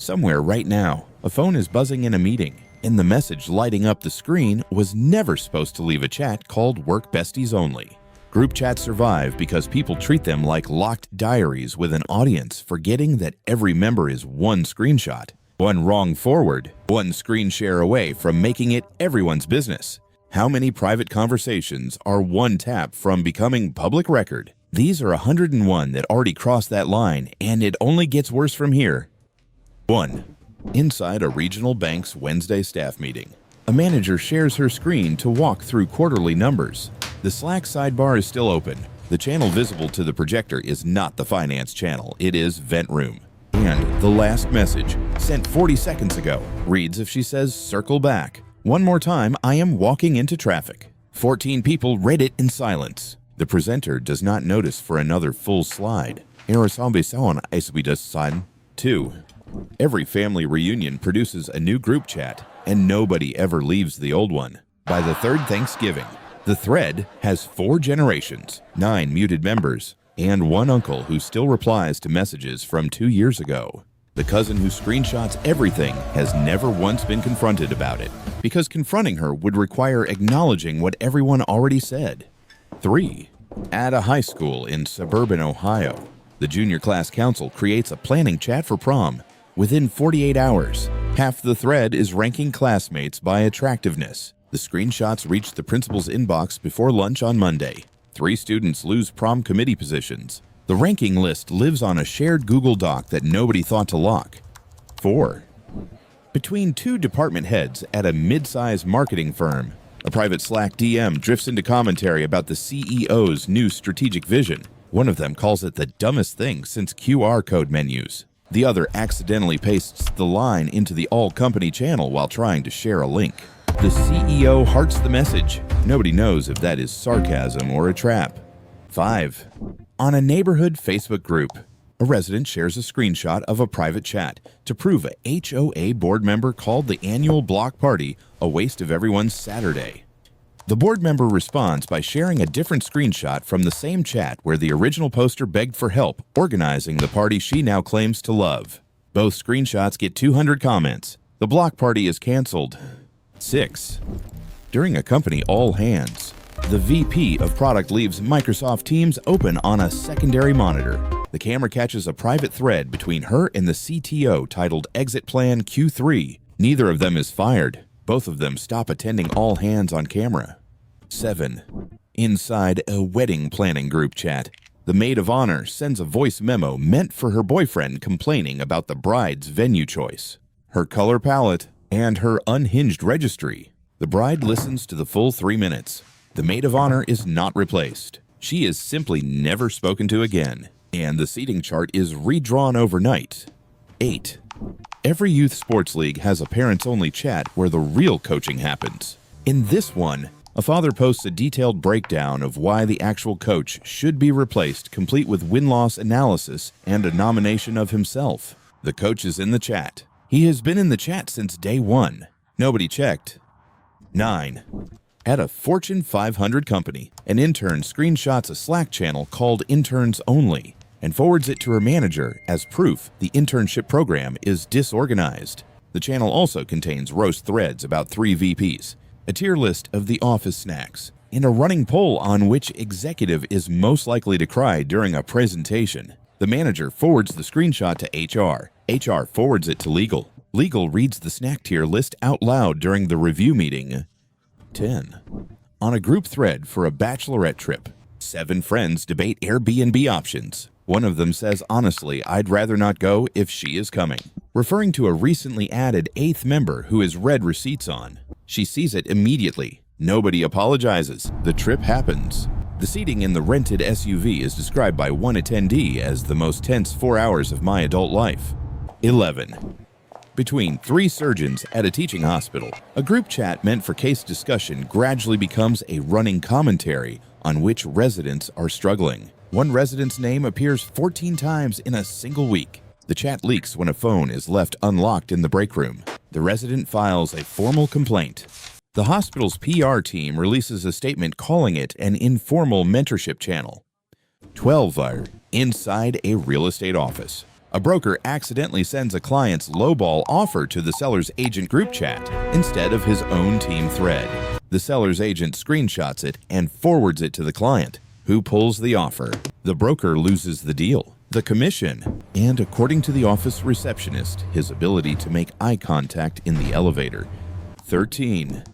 Somewhere right now, a phone is buzzing in a meeting, and the message lighting up the screen was never supposed to leave a chat called Work Besties Only. Group chats survive because people treat them like locked diaries with an audience, forgetting that every member is one screenshot, one wrong forward, one screen share away from making it everyone's business. How many private conversations are one tap from becoming public record? These are 101 that already crossed that line, and it only gets worse from here. 1. Inside a regional bank's Wednesday staff meeting. A manager shares her screen to walk through quarterly numbers. The Slack sidebar is still open. The channel visible to the projector is not the finance channel, it is Vent Room. And the last message, sent 40 seconds ago, reads if she says circle back. One more time, I am walking into traffic. 14 people read it in silence. The presenter does not notice for another full slide. 2. Every family reunion produces a new group chat, and nobody ever leaves the old one. By the third Thanksgiving, the thread has 4 generations, 9 muted members, and 1 uncle who still replies to messages from 2 years ago. The cousin who screenshots everything has never once been confronted about it, because confronting her would require acknowledging what everyone already said. 3. At a high school in suburban Ohio, the junior class council creates a planning chat for prom. Within 48 hours, half the thread is ranking classmates by attractiveness. The screenshots reach the principal's inbox before lunch on Monday. 3 students lose prom committee positions. The ranking list lives on a shared Google Doc that nobody thought to lock. 4. Between 2 department heads at a mid-size marketing firm, a private Slack DM drifts into commentary about the CEO's new strategic vision. One of them calls it the dumbest thing since QR code menus. The other accidentally pastes the line into the all-company channel while trying to share a link. The CEO hearts the message. Nobody knows if that is sarcasm or a trap. 5. On a neighborhood Facebook group, a resident shares a screenshot of a private chat to prove a HOA board member called the annual block party a waste of everyone's Saturday. The board member responds by sharing a different screenshot from the same chat where the original poster begged for help organizing the party she now claims to love. Both screenshots get 200 comments. The block party is canceled. 6. During a company all-hands, the VP of product leaves Microsoft Teams open on a secondary monitor. The camera catches a private thread between her and the CTO titled Exit Plan Q3. Neither of them is fired. Both of them stop attending all hands on camera. 7. Inside a wedding planning group chat, the maid of honor sends a voice memo meant for her boyfriend complaining about the bride's venue choice, her color palette, and her unhinged registry. The bride listens to the full 3 minutes. The maid of honor is not replaced. She is simply never spoken to again, and the seating chart is redrawn overnight. 8. Every youth sports league has a parents-only chat where the real coaching happens. In this one, a father posts a detailed breakdown of why the actual coach should be replaced, complete with win-loss analysis and a nomination of himself. The coach is in the chat. He has been in the chat since day 1. Nobody checked. 9. At a Fortune 500 company, an intern screenshots a Slack channel called Interns Only and forwards it to her manager as proof the internship program is disorganized. The channel also contains roast threads about 3 VPs, a tier list of the office snacks, and a running poll on which executive is most likely to cry during a presentation. The manager forwards the screenshot to HR. HR forwards it to legal. Legal reads the snack tier list out loud during the review meeting. 10. On a group thread for a bachelorette trip, 7 friends debate Airbnb options. One of them says, honestly, I'd rather not go if she is coming, referring to a recently added 8th member who is read receipts on. She sees it immediately. Nobody apologizes. The trip happens. The seating in the rented SUV is described by one attendee as the most tense 4 hours of my adult life. 11. Between 3 surgeons at a teaching hospital, a group chat meant for case discussion gradually becomes a running commentary on which residents are struggling. One resident's name appears 14 times in a single week. The chat leaks when a phone is left unlocked in the break room. The resident files a formal complaint. The hospital's PR team releases a statement calling it an informal mentorship channel. 12 are inside a real estate office. A broker accidentally sends a client's lowball offer to the seller's agent group chat instead of his own team thread. The seller's agent screenshots it and forwards it to the client, who pulls the offer. The broker loses the deal, the commission, and according to the office receptionist, his ability to make eye contact in the elevator. 13.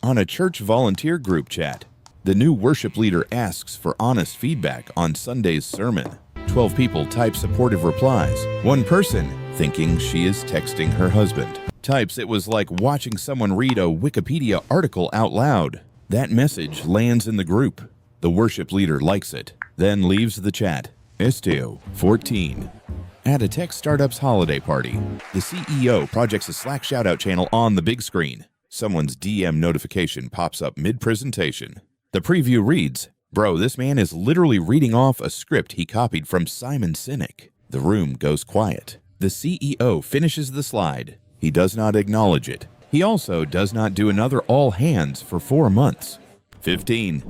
On a church volunteer group chat, the new worship leader asks for honest feedback on Sunday's sermon. 12 people type supportive replies. One person, thinking she is texting her husband, types it was like watching someone read a Wikipedia article out loud. That message lands in the group. The worship leader likes it, then leaves the chat. Esteo. 14. At a tech startup's holiday party, the CEO projects a Slack shoutout channel on the big screen. Someone's DM notification pops up mid-presentation. The preview reads, "Bro, this man is literally reading off a script he copied from Simon Sinek." The room goes quiet. The CEO finishes the slide. He does not acknowledge it. He also does not do another all hands for 4 months. 15.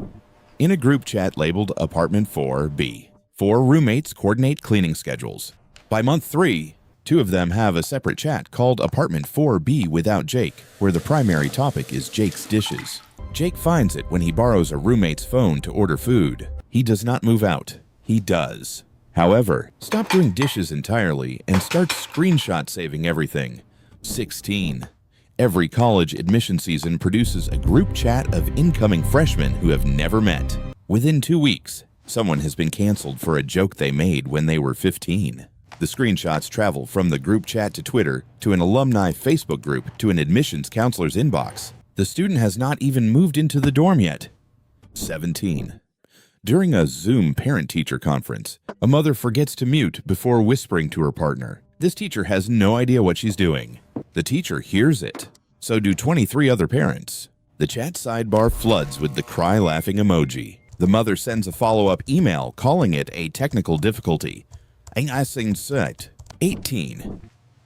In a group chat labeled Apartment 4B, 4 roommates coordinate cleaning schedules. By month 3, 2 of them have a separate chat called Apartment 4B without Jake, where the primary topic is Jake's dishes. Jake finds it when he borrows a roommate's phone to order food. He does not move out. He does. However, stop doing dishes entirely and start screenshot saving everything. 16. Every college admission season produces a group chat of incoming freshmen who have never met. Within 2 weeks, someone has been canceled for a joke they made when they were 15. The screenshots travel from the group chat to Twitter, to an alumni Facebook group, to an admissions counselor's inbox. The student has not even moved into the dorm yet. 17. During a Zoom parent-teacher conference, a mother forgets to mute before whispering to her partner. This teacher has no idea what she's doing. The teacher hears it. So do 23 other parents. The chat sidebar floods with the cry-laughing emoji. The mother sends a follow-up email calling it a technical difficulty. 18.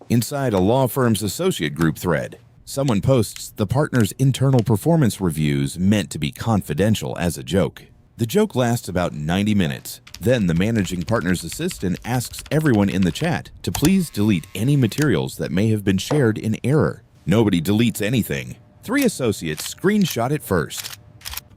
Inside a law firm's associate group thread, someone posts the partner's internal performance reviews meant to be confidential as a joke. The joke lasts about 90 minutes. Then the managing partner's assistant asks everyone in the chat to please delete any materials that may have been shared in error. Nobody deletes anything. 3 associates screenshot it first.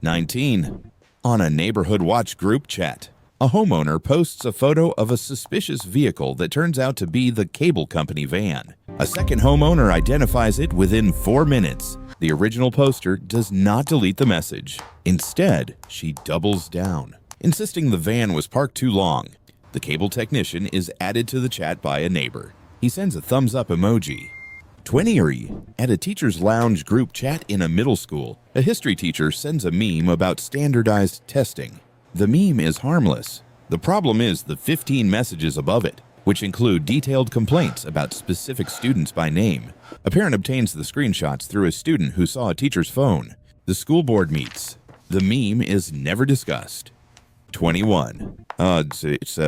19. On a neighborhood watch group chat, a homeowner posts a photo of a suspicious vehicle that turns out to be the cable company van. A second homeowner identifies it within 4 minutes. The original poster does not delete the message. Instead, she doubles down, insisting the van was parked too long. The cable technician is added to the chat by a neighbor. He sends a thumbs up emoji. 20. At a teacher's lounge group chat in a middle school, a history teacher sends a meme about standardized testing. The meme is harmless. The problem is the 15 messages above it, which include detailed complaints about specific students by name. A parent obtains the screenshots through a student who saw a teacher's phone. The school board meets. The meme is never discussed. 21. It's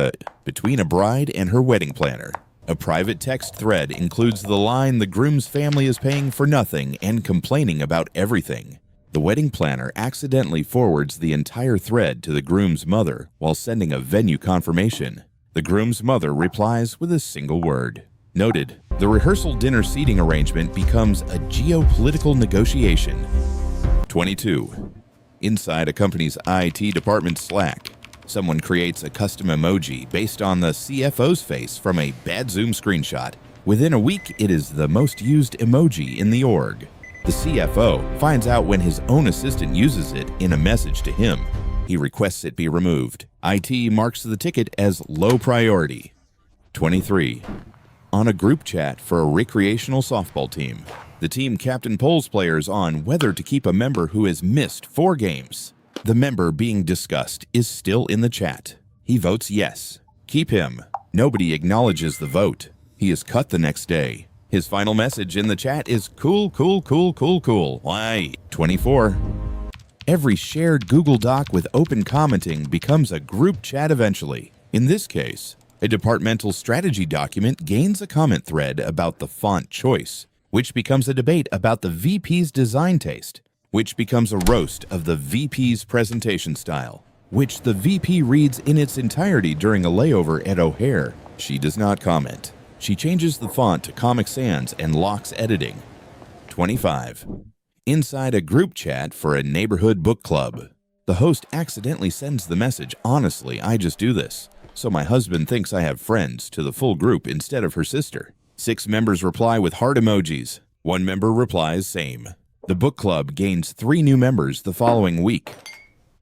between a bride and her wedding planner. A private text thread includes the line the groom's family is paying for nothing and complaining about everything. The wedding planner accidentally forwards the entire thread to the groom's mother while sending a venue confirmation. The groom's mother replies with a single word. Noted, the rehearsal dinner seating arrangement becomes a geopolitical negotiation. 22. Inside a company's IT department Slack, someone creates a custom emoji based on the CFO's face from a bad Zoom screenshot. Within a week, it is the most used emoji in the org. The CFO finds out when his own assistant uses it in a message to him. He requests it be removed. IT marks the ticket as low priority. 23. On a group chat for a recreational softball team, the team captain polls players on whether to keep a member who has missed 4 games. The member being discussed is still in the chat. He votes yes. Keep him. Nobody acknowledges the vote. He is cut the next day. His final message in the chat is cool. Why? 24. Every shared Google Doc with open commenting becomes a group chat eventually. In this case, a departmental strategy document gains a comment thread about the font choice, which becomes a debate about the VP's design taste, which becomes a roast of the VP's presentation style. which the VP reads in its entirety during a layover at O'Hare. She does not comment. She changes the font to Comic Sans and locks editing. 25. Inside a group chat for a neighborhood book club. The host accidentally sends the message, "Honestly, I just do this, so my husband thinks I have friends," to the full group instead of her sister. 6 members reply with heart emojis. 1 member replies same. The book club gains 3 new members the following week.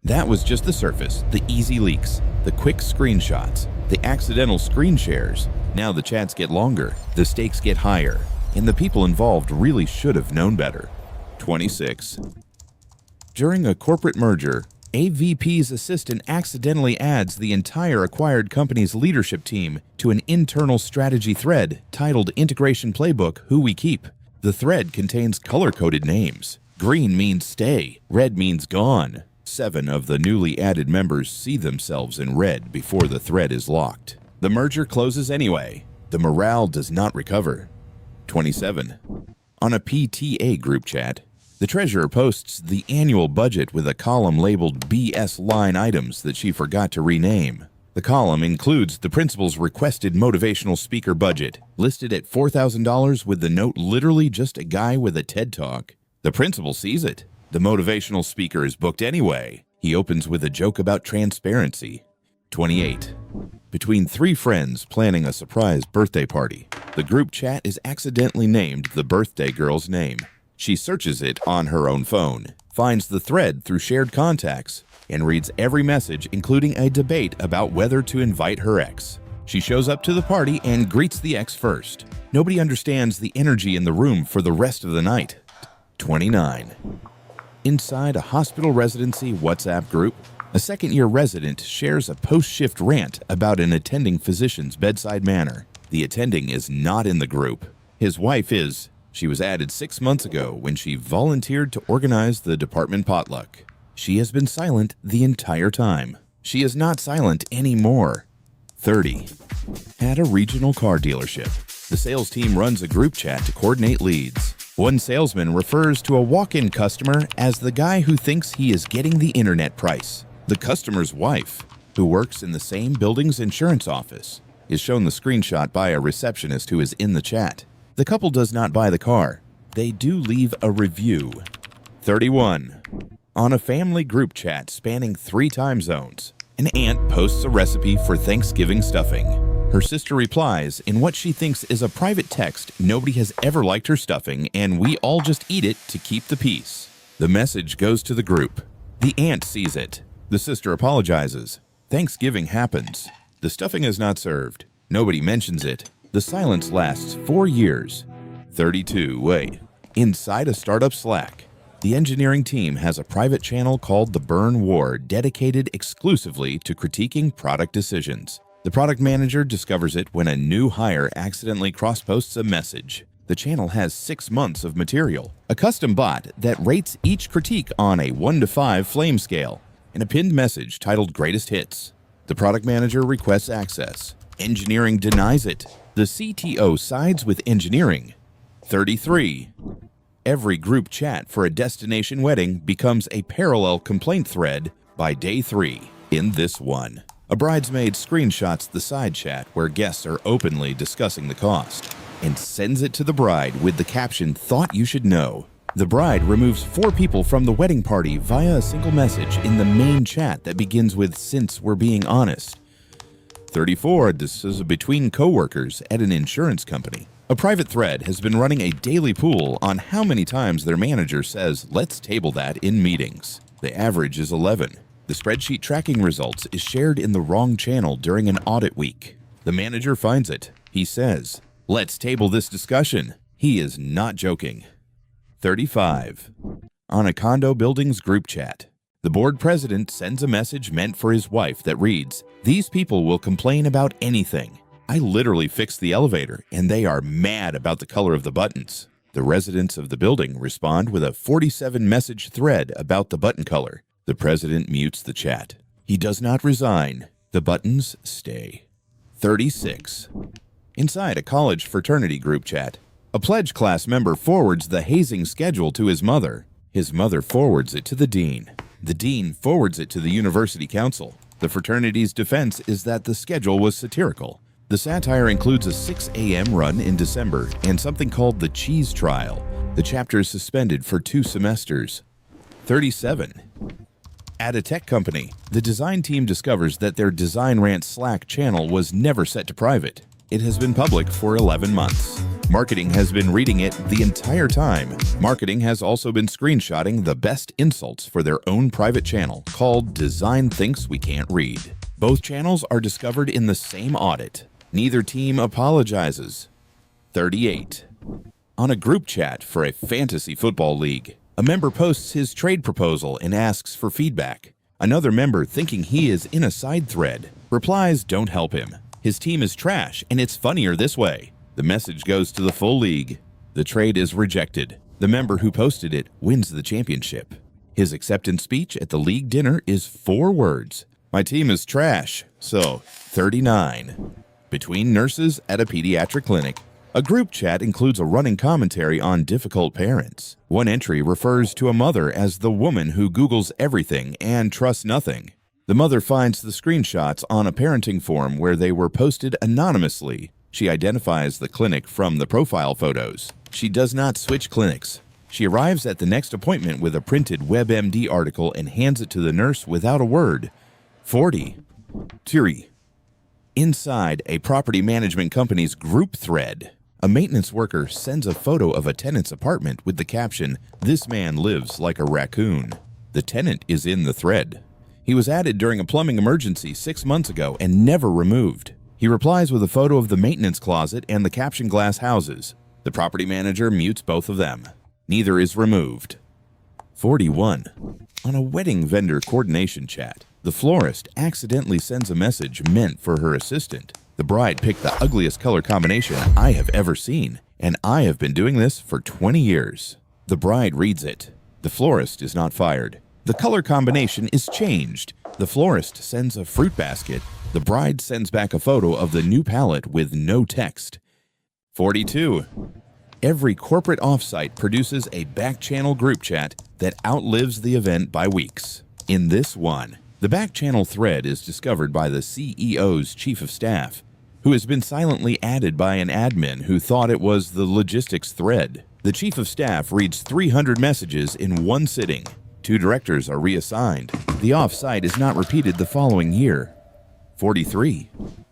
That was just the surface, the easy leaks, the quick screenshots, the accidental screen shares. Now the chats get longer, the stakes get higher, and the people involved really should have known better. 26. During a corporate merger, a VP's assistant accidentally adds the entire acquired company's leadership team to an internal strategy thread titled Integration Playbook Who We Keep. The thread contains color-coded names. Green means stay, red means gone. 7 of the newly added members see themselves in red before the thread is locked. The merger closes anyway. The morale does not recover. 27. On a PTA group chat, the treasurer posts the annual budget with a column labeled BS line items that she forgot to rename. The column includes the principal's requested motivational speaker budget, listed at $4,000 with the note literally just a guy with a TED Talk. The principal sees it. The motivational speaker is booked anyway. He opens with a joke about transparency. 28. Between 3 friends planning a surprise birthday party, the group chat is accidentally named the birthday girl's name. She searches it on her own phone, finds the thread through shared contacts, and reads every message, including a debate about whether to invite her ex. She shows up to the party and greets the ex first. Nobody understands the energy in the room for the rest of the night. 29. Inside a hospital residency WhatsApp group, a second-year resident shares a post-shift rant about an attending physician's bedside manner. The attending is not in the group. His wife is. She was added 6 months ago when she volunteered to organize the department potluck. She has been silent the entire time. She is not silent anymore. 30. At a regional car dealership, the sales team runs a group chat to coordinate leads. One salesman refers to a walk-in customer as the guy who thinks he is getting the internet price. The customer's wife, who works in the same building's insurance office, is shown the screenshot by a receptionist who is in the chat. The couple does not buy the car. They do leave a review. 31. On a family group chat spanning 3 time zones, an aunt posts a recipe for Thanksgiving stuffing. Her sister replies in what she thinks is a private text, "Nobody has ever liked her stuffing, and we all just eat it to keep the peace." The message goes to the group. The aunt sees it. The sister apologizes. Thanksgiving happens. The stuffing is not served. Nobody mentions it. The silence lasts 4 years. 32. Wait. Inside a startup Slack, the engineering team has a private channel called the Burn War dedicated exclusively to critiquing product decisions. The product manager discovers it when a new hire accidentally cross-posts a message. The channel has 6 months of material, a custom bot that rates each critique on a 1 to 5 flame scale, and a pinned message titled Greatest Hits. The product manager requests access. Engineering denies it. The CTO sides with engineering. 33. Every group chat for a destination wedding becomes a parallel complaint thread by day 3. In this one, a bridesmaid screenshots the side chat where guests are openly discussing the cost and sends it to the bride with the caption, "Thought you should know." The bride removes 4 people from the wedding party via a single message in the main chat that begins with, "Since we're being honest." 34. This is between coworkers at an insurance company. A private thread has been running a daily pool on how many times their manager says, "Let's table that in meetings." The average is 11. The spreadsheet tracking results is shared in the wrong channel during an audit week. The manager finds it. He says, "Let's table this discussion." He is not joking. 35. On a condo building's group chat, the board president sends a message meant for his wife that reads, "These people will complain about anything. I literally fixed the elevator, and they are mad about the color of the buttons." The residents of the building respond with a 47-message thread about the button color. The president mutes the chat. He does not resign. The buttons stay. 36. Inside a college fraternity group chat, a pledge class member forwards the hazing schedule to his mother. His mother forwards it to the dean. The dean forwards it to the university council. The fraternity's defense is that the schedule was satirical. The satire includes a 6 a.m. run in December and something called the cheese trial. The chapter is suspended for 2 semesters. 37. At a tech company, the design team discovers that their Design Rant Slack channel was never set to private. It has been public for 11 months. Marketing has been reading it the entire time. Marketing has also been screenshotting the best insults for their own private channel called Design Thinks We Can't Read. Both channels are discovered in the same audit. Neither team apologizes. 38. On a group chat for a fantasy football league, a member posts his trade proposal and asks for feedback. Another member, thinking he is in a side thread, replies, "Don't help him. His team is trash and it's funnier this way." The message goes to the full league. The trade is rejected. The member who posted it wins the championship. His acceptance speech at the league dinner is 4 words. "My team is trash." So, 39. Between nurses at a pediatric clinic, a group chat includes a running commentary on difficult parents. One entry refers to a mother as the woman who Googles everything and trusts nothing. The mother finds the screenshots on a parenting forum where they were posted anonymously. She identifies the clinic from the profile photos. She does not switch clinics. She arrives at the next appointment with a printed WebMD article and hands it to the nurse without a word. 40. Turi. Inside a property management company's group thread, a maintenance worker sends a photo of a tenant's apartment with the caption, "This man lives like a raccoon." The tenant is in the thread. He was added during a plumbing emergency 6 months ago and never removed. He replies with a photo of the maintenance closet and the caption glass houses. The property manager mutes both of them. Neither is removed. 41. On a wedding vendor coordination chat, the florist accidentally sends a message meant for her assistant. The bride picked the ugliest color combination I have ever seen, and I have been doing this for 20 years. The bride reads it. The florist is not fired. The color combination is changed. The florist sends a fruit basket. The bride sends back a photo of the new palette with no text. 42. Every corporate offsite produces a back-channel group chat that outlives the event by weeks. In this one, the back-channel thread is discovered by the CEO's chief of staff, who has been silently added by an admin who thought it was the logistics thread. The chief of staff reads 300 messages in one sitting. 2 directors are reassigned. The offsite is not repeated the following year. 43.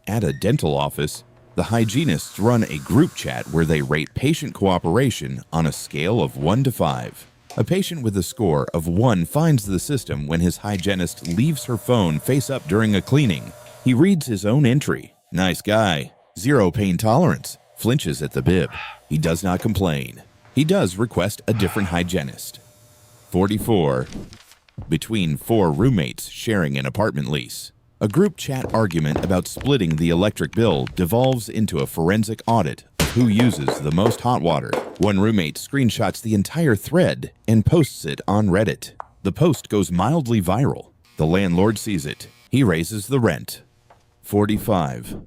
At a dental office, the hygienists run a group chat where they rate patient cooperation on a scale of 1 to 5. A patient with a score of 1 finds the system when his hygienist leaves her phone face up during a cleaning. He reads his own entry. "Nice guy. 0 pain tolerance." Flinches at the bib. He does not complain. He does request a different hygienist. 44. Between 4 roommates sharing an apartment lease, a group chat argument about splitting the electric bill devolves into a forensic audit of who uses the most hot water. One roommate screenshots the entire thread and posts it on Reddit. The post goes mildly viral. The landlord sees it. He raises the rent. 45.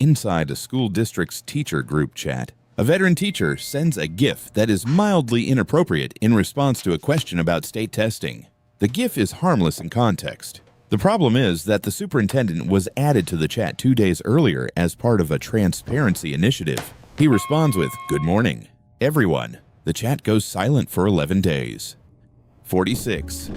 Inside a school district's teacher group chat, a veteran teacher sends a GIF that is mildly inappropriate in response to a question about state testing. The GIF is harmless in context. The problem is that the superintendent was added to the chat 2 days earlier as part of a transparency initiative. He responds with, "Good morning, everyone." The chat goes silent for 11 days. 46.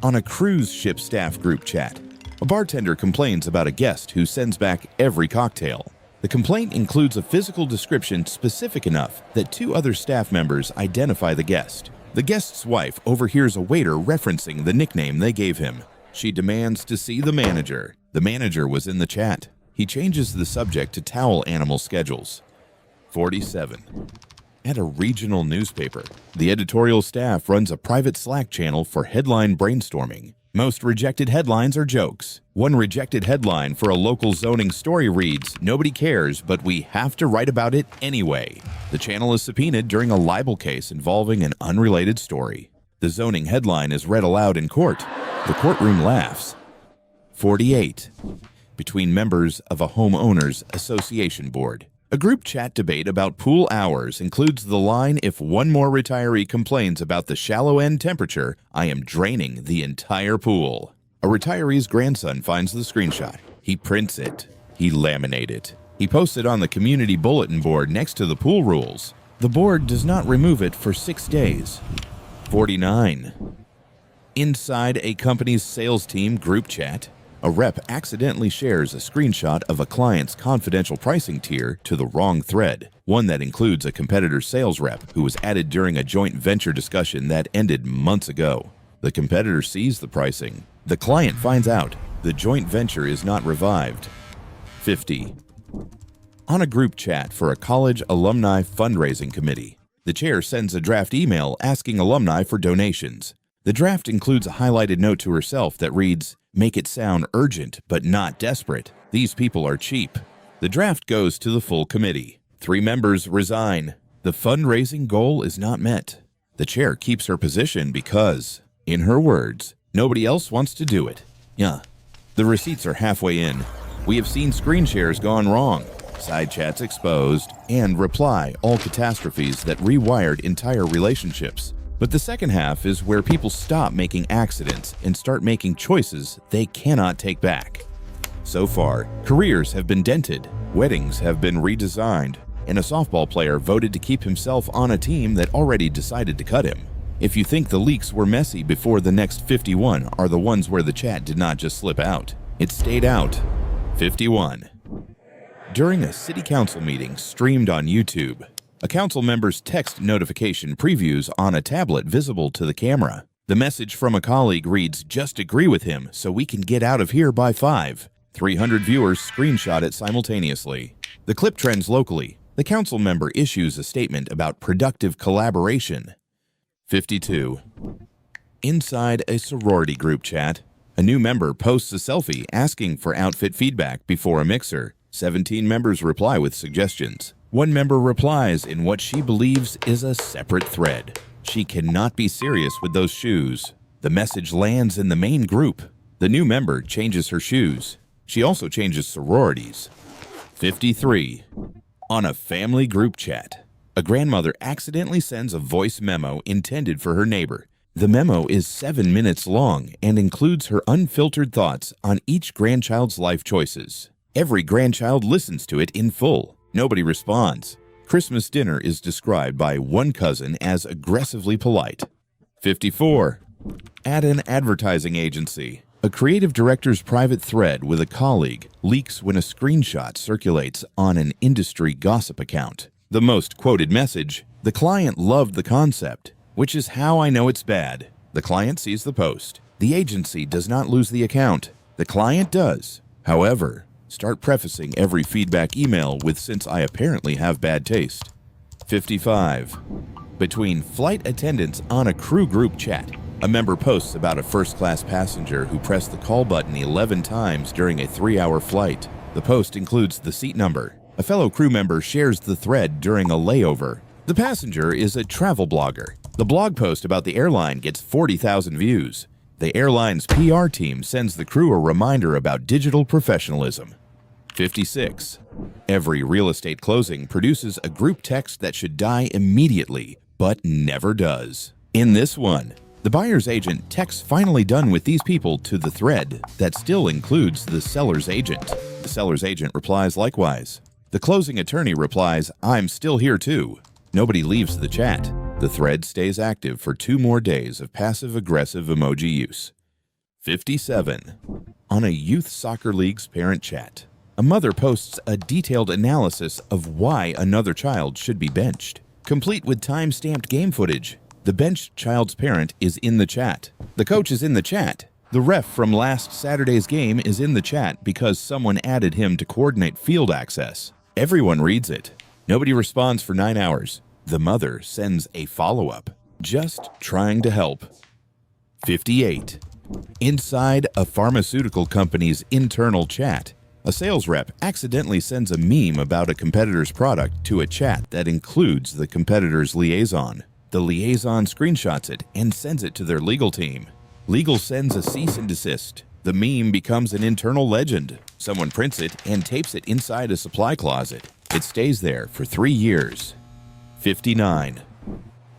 On a cruise ship staff group chat, a bartender complains about a guest who sends back every cocktail. The complaint includes a physical description specific enough that 2 other staff members identify the guest. The guest's wife overhears a waiter referencing the nickname they gave him. She demands to see the manager. The manager was in the chat. He changes the subject to towel animal schedules. 47. At a regional newspaper, the editorial staff runs a private Slack channel for headline brainstorming. Most rejected headlines are jokes. One rejected headline for a local zoning story reads, "Nobody cares, but we have to write about it anyway." The channel is subpoenaed during a libel case involving an unrelated story. The zoning headline is read aloud in court. The courtroom laughs. 48. Between members of a homeowners association board, A group chat debate about pool hours includes the line, "If one more retiree complains about the shallow end temperature, I am draining the entire pool." A retiree's grandson finds the screenshot. He prints it. He laminates it. He posts it on the community bulletin board next to the pool rules. The board does not remove it for 6 days. 49. Inside a company's sales team group chat, a rep accidentally shares a screenshot of a client's confidential pricing tier to the wrong thread, one that includes a competitor's sales rep who was added during a joint venture discussion that ended months ago. The competitor sees the pricing. The client finds out. The joint venture is not revived. 50. On a group chat for a college alumni fundraising committee, the chair sends a draft email asking alumni for donations. The draft includes a highlighted note to herself that reads, "Make it sound urgent but not desperate. These people are cheap." The draft goes to the full committee. 3 members resign. The fundraising goal is not met. The chair keeps her position because, in her words, nobody else wants to do it. Yeah. The receipts are halfway in. We have seen screen shares gone wrong, side chats exposed, and reply all catastrophes that rewired entire relationships. But the second half is where people stop making accidents and start making choices they cannot take back. So far, careers have been dented, weddings have been redesigned, and a softball player voted to keep himself on a team that already decided to cut him. If you think the leaks were messy before, the next 51 are the ones where the chat did not just slip out. It stayed out. 51. During a city council meeting streamed on YouTube, a council member's text notification previews on a tablet visible to the camera. The message from a colleague reads, "Just agree with him so we can get out of here by 5. 300 viewers screenshot it simultaneously. The clip trends locally. The council member issues a statement about productive collaboration. 52. Inside a sorority group chat, a new member posts a selfie asking for outfit feedback before a mixer. 17 members reply with suggestions. One member replies in what she believes is a separate thread. She cannot be serious with those shoes. The message lands in the main group. The new member changes her shoes. She also changes sororities. 53. On a family group chat, a grandmother accidentally sends a voice memo intended for her neighbor. The memo is 7 minutes long and includes her unfiltered thoughts on each grandchild's life choices. Every grandchild listens to it in full. Nobody responds. Christmas dinner is described by one cousin as aggressively polite. 54. At an advertising agency, a creative director's private thread with a colleague leaks when a screenshot circulates on an industry gossip account. The most quoted message, "The client loved the concept, which is how I know it's bad." The client sees the post. The agency does not lose the account. The client does. However, start prefacing every feedback email with "since I apparently have bad taste." 55. Between flight attendants on a crew group chat, a member posts about a first-class passenger who pressed the call button 11 times during a 3-hour flight. The post includes the seat number. A fellow crew member shares the thread during a layover. The passenger is a travel blogger. The blog post about the airline gets 40,000 views. The airline's PR team sends the crew a reminder about digital professionalism. 56. Every real estate closing produces a group text that should die immediately, but never does. In this one, the buyer's agent texts "finally done with these people" to the thread that still includes the seller's agent. The seller's agent replies likewise. The closing attorney replies, "I'm still here too." Nobody leaves the chat. The thread stays active for 2 more days of passive-aggressive emoji use. 57. On a youth soccer league's parent chat, a mother posts a detailed analysis of why another child should be benched, complete with time-stamped game footage. The benched child's parent is in the chat. The coach is in the chat. The ref from last Saturday's game is in the chat because someone added him to coordinate field access. Everyone reads it. Nobody responds for 9 hours. The mother sends a follow-up, "Just trying to help." 58. Inside a pharmaceutical company's internal chat, a sales rep accidentally sends a meme about a competitor's product to a chat that includes the competitor's liaison. The liaison screenshots it and sends it to their legal team. Legal sends a cease and desist. The meme becomes an internal legend. Someone prints it and tapes it inside a supply closet. It stays there for 3 years. 59.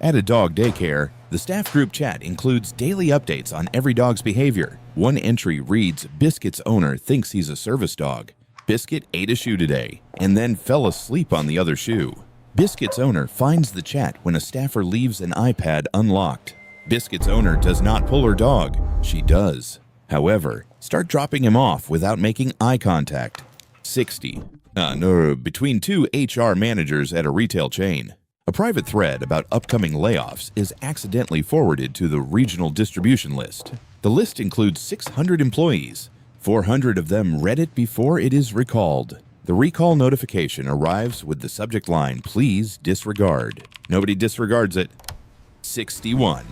At a dog daycare, the staff group chat includes daily updates on every dog's behavior. One entry reads, Biscuit's owner thinks he's a service dog. Biscuit ate a shoe today and then fell asleep on the other shoe. Biscuit's owner finds the chat when a staffer leaves an iPad unlocked. Biscuit's owner does not pull her dog. She does. However, start dropping him off without making eye contact. 60. Between two HR managers at a retail chain. A private thread about upcoming layoffs is accidentally forwarded to the regional distribution list. The list includes 600 employees. 400 of them read it before it is recalled. The recall notification arrives with the subject line, "Please disregard." Nobody disregards it. 61.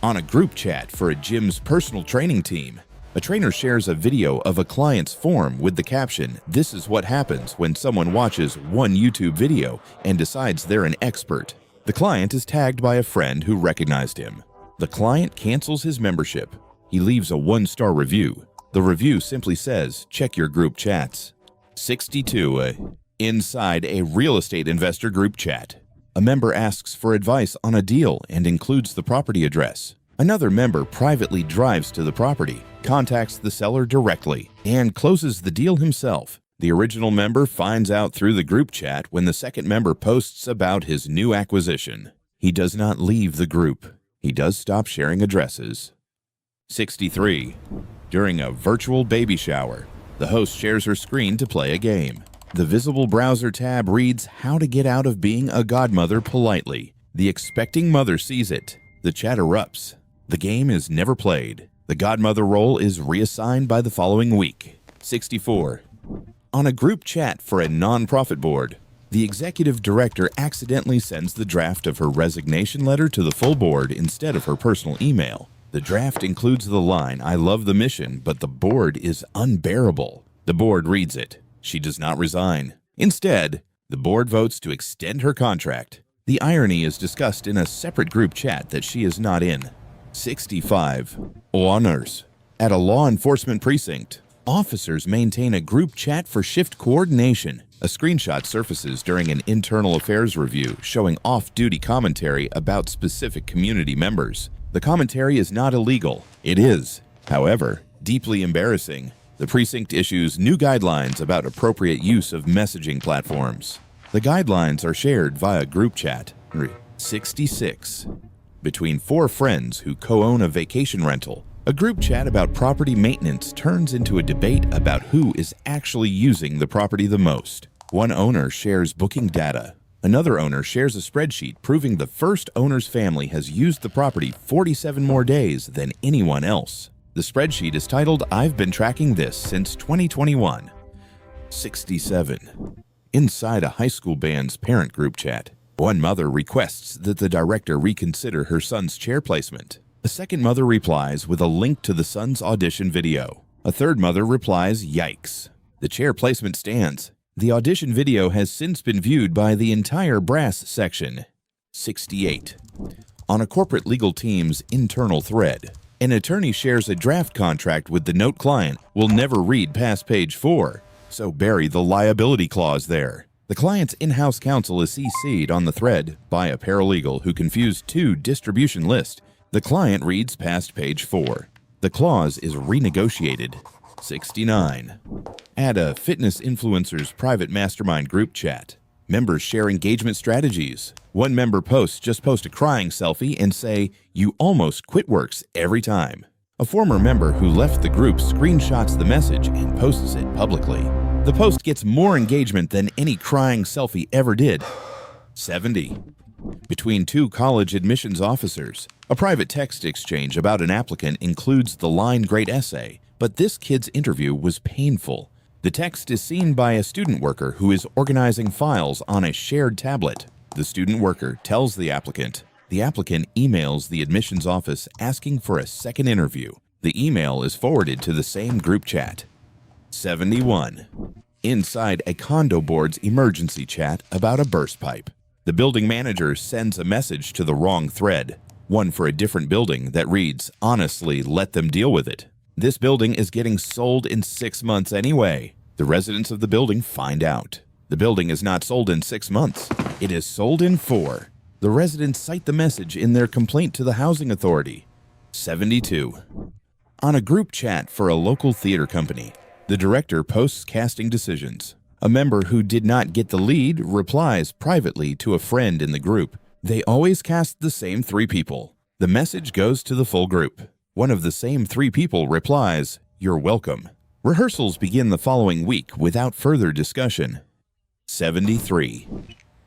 On a group chat for a gym's personal training team. A trainer shares a video of a client's form with the caption, "This is what happens when someone watches one YouTube video and decides they're an expert." The client is tagged by a friend who recognized him. The client cancels his membership. He leaves a 1-star review. The review simply says, "Check your group chats." 62. Inside a real estate investor group chat. A member asks for advice on a deal and includes the property address. Another member privately drives to the property, contacts the seller directly, and closes the deal himself. The original member finds out through the group chat when the second member posts about his new acquisition. He does not leave the group. He does stop sharing addresses. 63. During a virtual baby shower, the host shares her screen to play a game. The visible browser tab reads how to get out of being a godmother politely. The expecting mother sees it. The chat erupts. The game is never played. The godmother role is reassigned by the following week. 64. On a group chat for a nonprofit board, the executive director accidentally sends the draft of her resignation letter to the full board instead of her personal email. The draft includes the line, "I love the mission, but the board is unbearable." The board reads it. She does not resign. Instead, the board votes to extend her contract. The irony is discussed in a separate group chat that she is not in. 65. Honors. At a law enforcement precinct, officers maintain a group chat for shift coordination. A screenshot surfaces during an internal affairs review showing off-duty commentary about specific community members. The commentary is not illegal. It is, however, deeply embarrassing. The precinct issues new guidelines about appropriate use of messaging platforms. The guidelines are shared via group chat. 66. Between 4 friends who co-own a vacation rental, a group chat about property maintenance turns into a debate about who is actually using the property the most. One owner shares booking data. Another owner shares a spreadsheet proving the first owner's family has used the property 47 more days than anyone else. The spreadsheet is titled, "I've been tracking this since 2021. 67. Inside a high school band's parent group chat, one mother requests that the director reconsider her son's chair placement. A second mother replies with a link to the son's audition video. A third mother replies, "Yikes. The chair placement stands. The audition video has since been viewed by the entire brass section." 68. On a corporate legal team's internal thread, an attorney shares a draft contract with the note client will never read past page 4, so bury the liability clause there. The client's in-house counsel is CC'd on the thread by a paralegal who confused 2 distribution lists. The client reads past page 4. The clause is renegotiated. 69. At a fitness influencer's private mastermind group chat, members share engagement strategies. One member post a crying selfie and say, "You almost quit works every time." A former member who left the group screenshots the message and posts it publicly. The post gets more engagement than any crying selfie ever did. 70. Between 2 college admissions officers, a private text exchange about an applicant includes the line "Great essay," but this kid's interview was painful. The text is seen by a student worker who is organizing files on a shared tablet. The student worker tells the applicant. The applicant emails the admissions office asking for a second interview. The email is forwarded to the same group chat. 71. Inside a condo board's emergency chat about a burst pipe, the building manager sends a message to the wrong thread, one for a different building that reads, "Honestly, let them deal with it. This building is getting sold in 6 months anyway." The residents of the building find out. The building is not sold in 6 months. It is sold in 4. The residents cite the message in their complaint to the housing authority. 72. On a group chat for a local theater company, the director posts casting decisions. A member who did not get the lead replies privately to a friend in the group. They always cast the same 3 people. The message goes to the full group. One of the same 3 people replies, "You're welcome." Rehearsals begin the following week without further discussion. 73.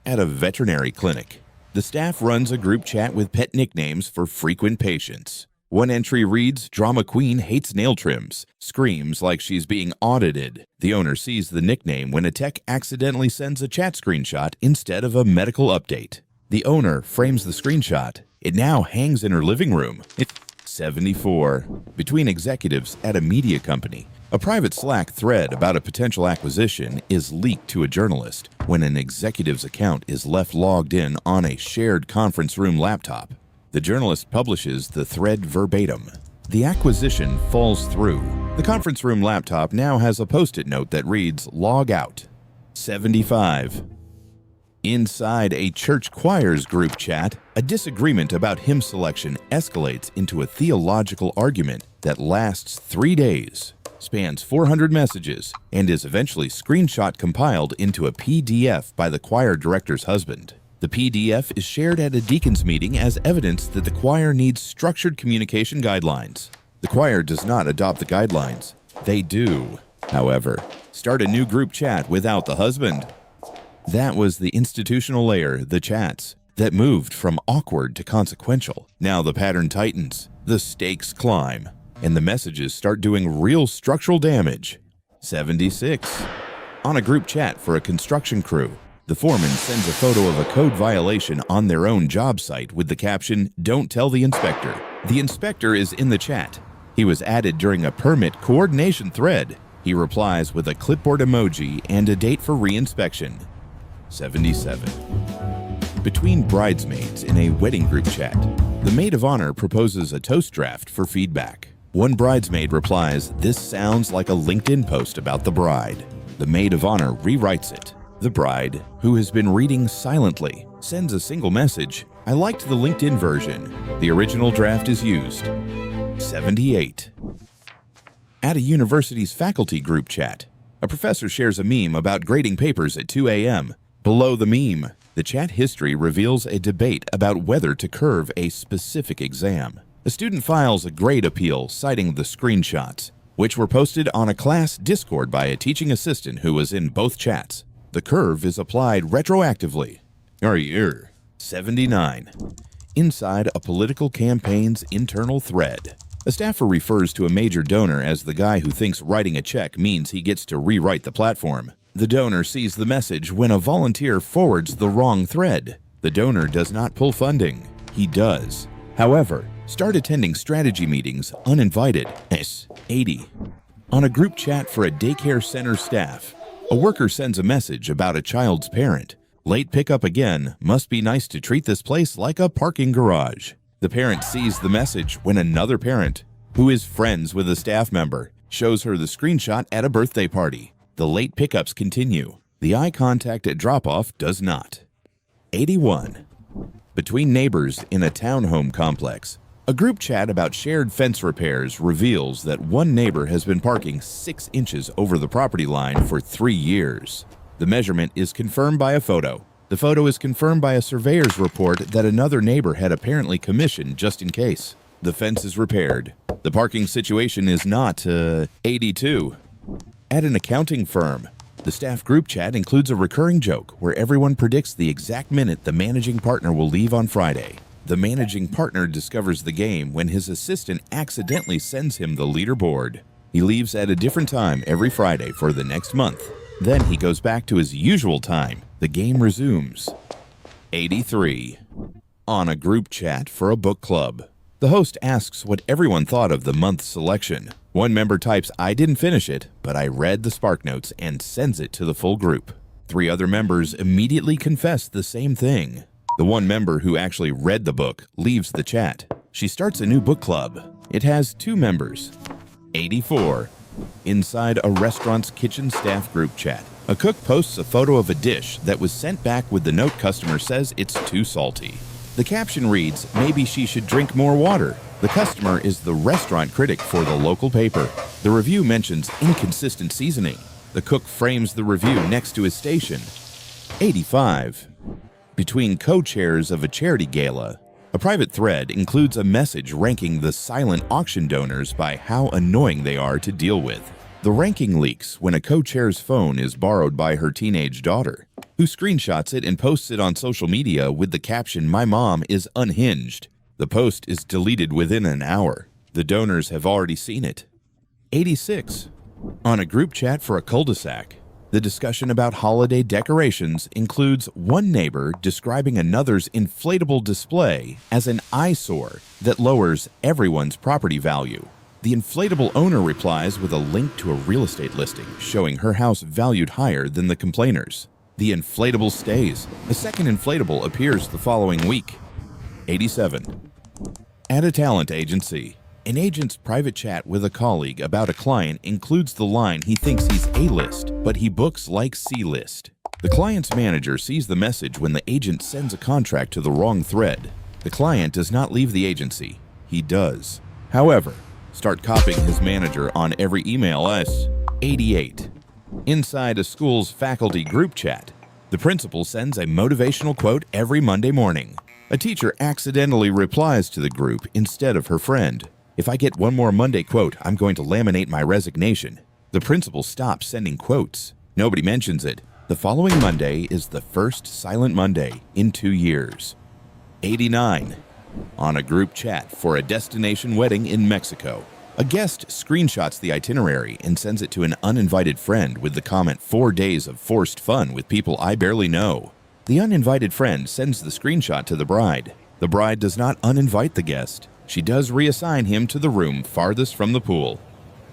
At a veterinary clinic, the staff runs a group chat with pet nicknames for frequent patients. One entry reads, "Drama Queen hates nail trims, screams like she's being audited." The owner sees the nickname when a tech accidentally sends a chat screenshot instead of a medical update. The owner frames the screenshot. It now hangs in her living room. 74. Between executives at a media company, a private Slack thread about a potential acquisition is leaked to a journalist when an executive's account is left logged in on a shared conference room laptop. The journalist publishes the thread verbatim. The acquisition falls through. The conference room laptop now has a post-it note that reads, "Log out." 75. Inside a church choir's group chat, a disagreement about hymn selection escalates into a theological argument that lasts 3 days, spans 400 messages, and is eventually screenshot compiled into a PDF by the choir director's husband. The PDF is shared at a deacon's meeting as evidence that the choir needs structured communication guidelines. The choir does not adopt the guidelines. They do, however, start a new group chat without the husband. That was the institutional layer, the chats, that moved from awkward to consequential. Now the pattern tightens, the stakes climb, and the messages start doing real structural damage. 76. On a group chat for a construction crew, the foreman sends a photo of a code violation on their own job site with the caption, "Don't tell the inspector." The inspector is in the chat. He was added during a permit coordination thread. He replies with a clipboard emoji and a date for reinspection. 77. Between bridesmaids in a wedding group chat, the maid of honor proposes a toast draft for feedback. One bridesmaid replies, "This sounds like a LinkedIn post about the bride." The maid of honor rewrites it. The bride, who has been reading silently, sends a single message, "I liked the LinkedIn version. The original draft is used." 78. At a university's faculty group chat, a professor shares a meme about grading papers at 2 a.m. Below the meme, the chat history reveals a debate about whether to curve a specific exam. A student files a grade appeal citing the screenshots, which were posted on a class Discord by a teaching assistant who was in both chats. The curve is applied retroactively. 79. Inside a political campaign's internal thread, a staffer refers to a major donor as the guy who thinks writing a check means he gets to rewrite the platform. The donor sees the message when a volunteer forwards the wrong thread. The donor does not pull funding. He does, however, start attending strategy meetings uninvited. 80. On a group chat for a daycare center staff, a worker sends a message about a child's parent. "Late pickup again. Must be nice to treat this place like a parking garage." The parent sees the message when another parent, who is friends with a staff member, shows her the screenshot at a birthday party. The late pickups continue. The eye contact at drop-off does not. 81. Between neighbors in a townhome complex, a group chat about shared fence repairs reveals that one neighbor has been parking 6 inches over the property line for 3 years. The measurement is confirmed by a photo. The photo is confirmed by a surveyor's report that another neighbor had apparently commissioned just in case. The fence is repaired. The parking situation is not 82. At an accounting firm, the staff group chat includes a recurring joke where everyone predicts the exact minute the managing partner will leave on Friday. The managing partner discovers the game when his assistant accidentally sends him the leaderboard. He leaves at a different time every Friday for the next month. Then he goes back to his usual time. The game resumes. 83. On a group chat for a book club, the host asks what everyone thought of the month's selection. One member types, "I didn't finish it, but I read the spark notes," and sends it to the full group. 3 other members immediately confess the same thing. The one member who actually read the book leaves the chat. She starts a new book club. It has 2 members. 84. Inside a restaurant's kitchen staff group chat, A cook posts a photo of a dish that was sent back with the note customer says it's too salty. The caption reads, "Maybe she should drink more water." The customer is the restaurant critic for the local paper. The review mentions inconsistent seasoning. The cook frames the review next to his station. 85. Between co-chairs of a charity gala. A private thread includes a message ranking the silent auction donors by how annoying they are to deal with. The ranking leaks when a co-chair's phone is borrowed by her teenage daughter, who screenshots it and posts it on social media with the caption, "My mom is unhinged." The post is deleted within an hour. The donors have already seen it. 86. On a group chat for a cul-de-sac. The discussion about holiday decorations includes one neighbor describing another's inflatable display as an eyesore that lowers everyone's property value. The inflatable owner replies with a link to a real estate listing showing her house valued higher than the complainers. The inflatable stays. A second inflatable appears the following week. 87. At a talent agency. An agent's private chat with a colleague about a client includes the line he thinks he's A-list, but he books like C-list. The client's manager sees the message when the agent sends a contract to the wrong thread. The client does not leave the agency. He does. However, start copying his manager on every email as 88. Inside a school's faculty group chat, the principal sends a motivational quote every Monday morning. A teacher accidentally replies to the group instead of her friend. "If I get one more Monday quote, I'm going to laminate my resignation." The principal stops sending quotes. Nobody mentions it. The following Monday is the first silent Monday in 2 years. 89. On a group chat for a destination wedding in Mexico. A guest screenshots the itinerary and sends it to an uninvited friend with the comment, "4 days of forced fun with people I barely know." The uninvited friend sends the screenshot to the bride. The bride does not uninvite the guest. She does reassign him to the room farthest from the pool.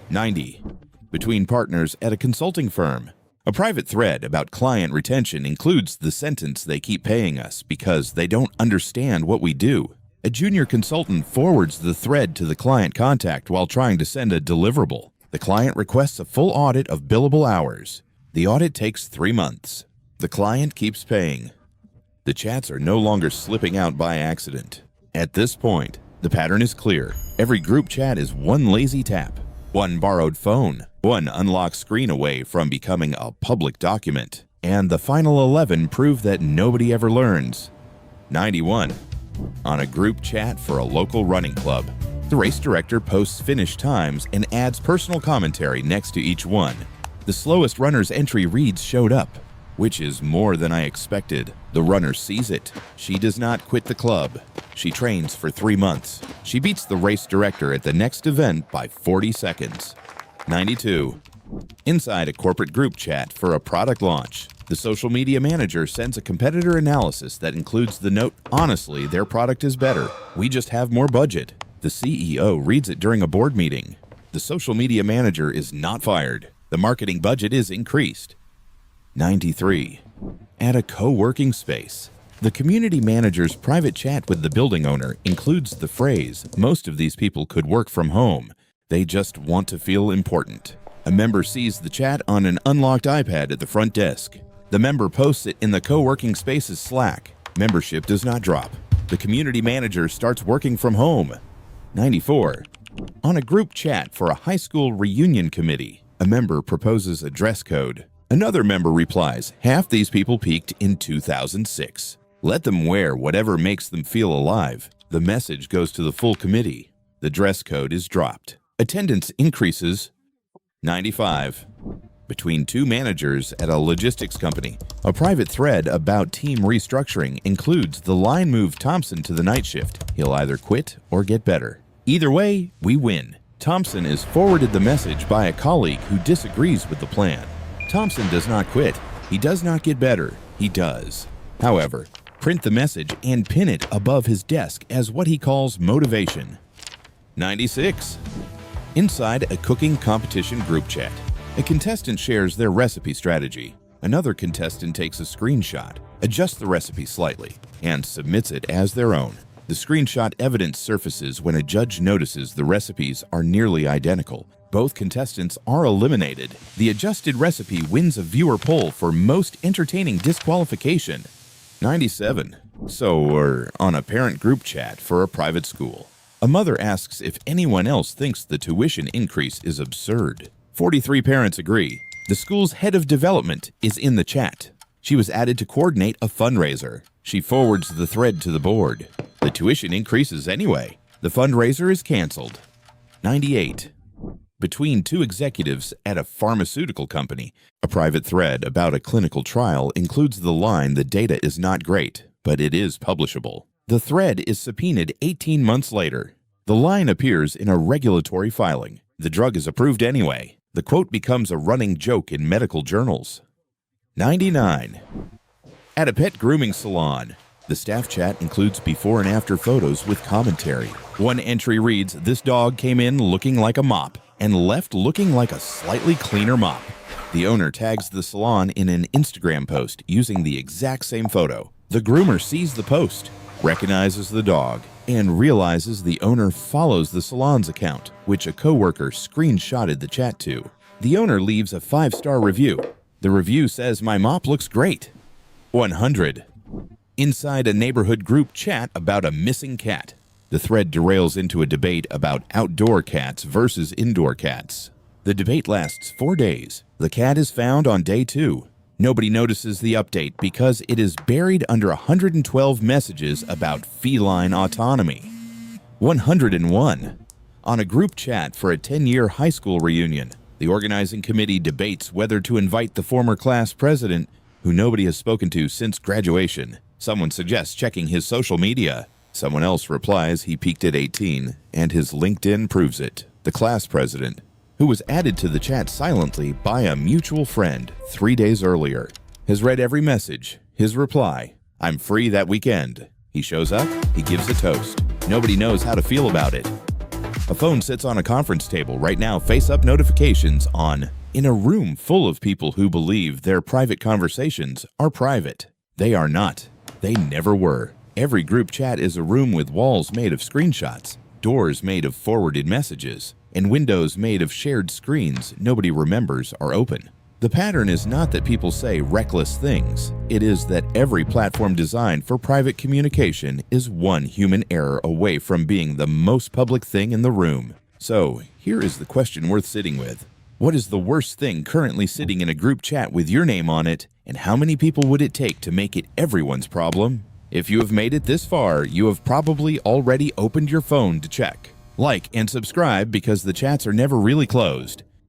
90. Between partners at a consulting firm. A private thread about client retention includes the sentence, "They keep paying us because they don't understand what we do." A junior consultant forwards the thread to the client contact while trying to send a deliverable. The client requests a full audit of billable hours. The audit takes 3 months. The client keeps paying. The chats are no longer slipping out by accident. At this point, the pattern is clear. Every group chat is one lazy tap, one borrowed phone, one unlocked screen away from becoming a public document. And the final 11 prove that nobody ever learns. 91. On a group chat for a local running club. The race director posts finish times and adds personal commentary next to each one. The slowest runner's entry reads "showed up," which is more than I expected. The runner sees it. She does not quit the club. She trains for 3 months. She beats the race director at the next event by 40 seconds. 92. Inside a corporate group chat for a product launch. The social media manager sends a competitor analysis that includes the note, "Honestly, their product is better. We just have more budget." The CEO reads it during a board meeting. The social media manager is not fired. The marketing budget is increased. 93. At a co-working space. The community manager's private chat with the building owner includes the phrase, "Most of these people could work from home. They just want to feel important." A member sees the chat on an unlocked iPad at the front desk. The member posts it in the co-working space's Slack. Membership does not drop. The community manager starts working from home. 94. On a group chat for a high school reunion committee, a member proposes a dress code. Another member replies, "Half these people peaked in 2006. Let them wear whatever makes them feel alive." The message goes to the full committee. The dress code is dropped. Attendance increases. 95. Between 2 managers at a logistics company. A private thread about team restructuring includes the line move Thompson to the night shift. He'll either quit or get better. Either way, we win. Thompson is forwarded the message by a colleague who disagrees with the plan. Thompson does not quit. He does not get better. He does. However, print the message and pin it above his desk as what he calls motivation. 96. Inside a cooking competition group chat. A contestant shares their recipe strategy. Another contestant takes a screenshot, adjusts the recipe slightly, and submits it as their own. The screenshot evidence surfaces when a judge notices the recipes are nearly identical. Both contestants are eliminated. The adjusted recipe wins a viewer poll for most entertaining disqualification. 97. So we're on a parent group chat for a private school. A mother asks if anyone else thinks the tuition increase is absurd. 43 parents agree. The school's head of development is in the chat. She was added to coordinate a fundraiser. She forwards the thread to the board. The tuition increases anyway. The fundraiser is canceled. 98. Between two executives at a pharmaceutical company, a private thread about a clinical trial includes the line the data is not great, but it is publishable. The thread is subpoenaed 18 months later. The line appears in a regulatory filing. The drug is approved anyway. The quote becomes a running joke in medical journals. 99. At a pet grooming salon, the staff chat includes before and after photos with commentary. One entry reads, "This dog came in looking like a mop and left looking like a slightly cleaner mop." The owner tags the salon in an Instagram post using the exact same photo. The groomer sees the post, recognizes the dog, and realizes the owner follows the salon's account, which a coworker screenshotted the chat to. The owner leaves a 5-star review. The review says, "My mop looks great." 100. Inside a neighborhood group chat about a missing cat. The thread derails into a debate about outdoor cats versus indoor cats. The debate lasts 4 days. The cat is found on day 2. Nobody notices the update because it is buried under 112 messages about feline autonomy. 101. On a group chat for a 10-year high school reunion, the organizing committee debates whether to invite the former class president, who nobody has spoken to since graduation. Someone suggests checking his social media. Someone else replies he peaked at 18, and his LinkedIn proves it. The class president, who was added to the chat silently by a mutual friend 3 days earlier, has read every message. His reply, "I'm free that weekend." He shows up, he gives a toast. Nobody knows how to feel about it. A phone sits on a conference table right now, face-up notifications on. In a room full of people who believe their private conversations are private. They are not. They never were. Every group chat is a room with walls made of screenshots, doors made of forwarded messages, and windows made of shared screens nobody remembers are open. The pattern is not that people say reckless things. It is that every platform designed for private communication is one human error away from being the most public thing in the room. So, here is the question worth sitting with. What is the worst thing currently sitting in a group chat with your name on it, and how many people would it take to make it everyone's problem? If you have made it this far, you have probably already opened your phone to check. Like and subscribe because the chats are never really closed.